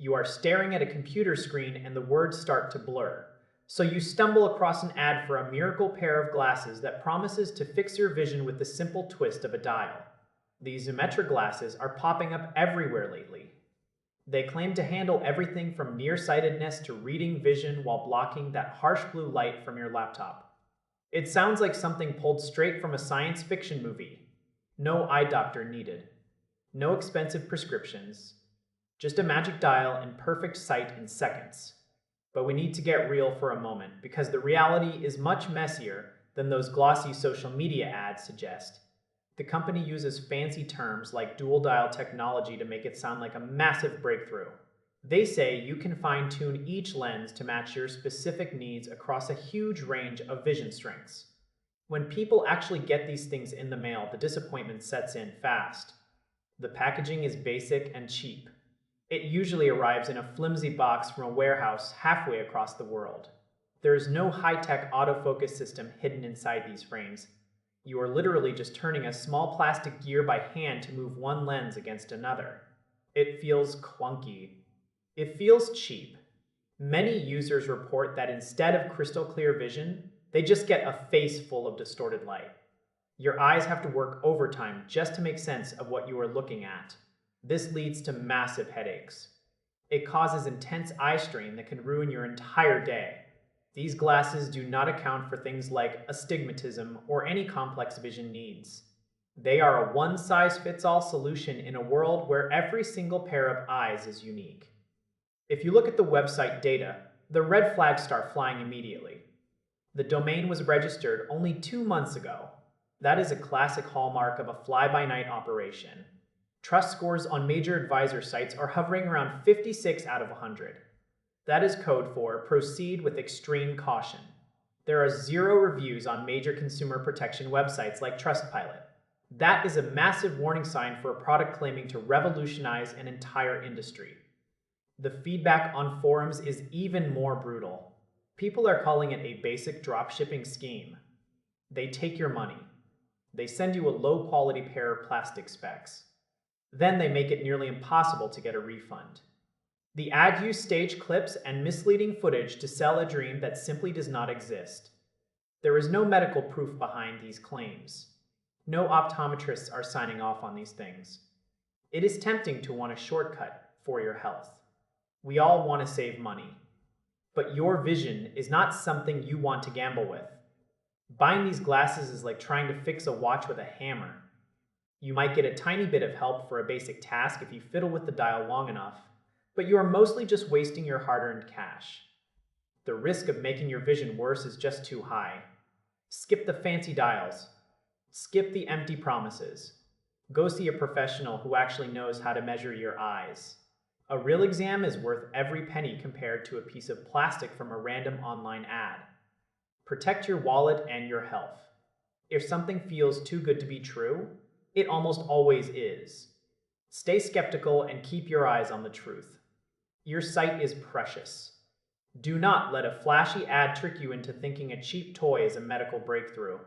You are staring at a computer screen and the words start to blur. So you stumble across an ad for a miracle pair of glasses that promises to fix your vision with the simple twist of a dial. These Zoometra glasses are popping up everywhere lately. They claim to handle everything from nearsightedness to reading vision while blocking that harsh blue light from your laptop. It sounds like something pulled straight from a science fiction movie. No eye doctor needed. No expensive prescriptions. Just a magic dial and perfect sight in seconds. But we need to get real for a moment because the reality is much messier than those glossy social media ads suggest. The company uses fancy terms like dual dial technology to make it sound like a massive breakthrough. They say you can fine-tune each lens to match your specific needs across a huge range of vision strengths. When people actually get these things in the mail, the disappointment sets in fast. The packaging is basic and cheap. It usually arrives in a flimsy box from a warehouse halfway across the world. There is no high-tech autofocus system hidden inside these frames. You are literally just turning a small plastic gear by hand to move one lens against another. It feels clunky. It feels cheap. Many users report that instead of crystal clear vision, they just get a face full of distorted light. Your eyes have to work overtime just to make sense of what you are looking at. This leads to massive headaches. It causes intense eye strain that can ruin your entire day. These glasses do not account for things like astigmatism or any complex vision needs. They are a one-size-fits-all solution in a world where every single pair of eyes is unique. If you look at the website data, the red flags start flying immediately. The domain was registered only 2 months ago. That is a classic hallmark of a fly-by-night operation. Trust scores on major advisor sites are hovering around 56 out of 100. That is code for proceed with extreme caution. There are 0 reviews on major consumer protection websites like Trustpilot. That is a massive warning sign for a product claiming to revolutionize an entire industry. The feedback on forums is even more brutal. People are calling it a basic dropshipping scheme. They take your money. They send you a low-quality pair of plastic specs. Then they make it nearly impossible to get a refund. The ad use stage clips and misleading footage to sell a dream that simply does not exist. There is no medical proof behind these claims. No optometrists are signing off on these things. It is tempting to want a shortcut for your health. We all want to save money. But your vision is not something you want to gamble with. Buying these glasses is like trying to fix a watch with a hammer. You might get a tiny bit of help for a basic task if you fiddle with the dial long enough, but you are mostly just wasting your hard-earned cash. The risk of making your vision worse is just too high. Skip the fancy dials. Skip the empty promises. Go see a professional who actually knows how to measure your eyes. A real exam is worth every penny compared to a piece of plastic from a random online ad. Protect your wallet and your health. If something feels too good to be true, it almost always is. Stay skeptical and keep your eyes on the truth. Your sight is precious. Do not let a flashy ad trick you into thinking a cheap toy is a medical breakthrough.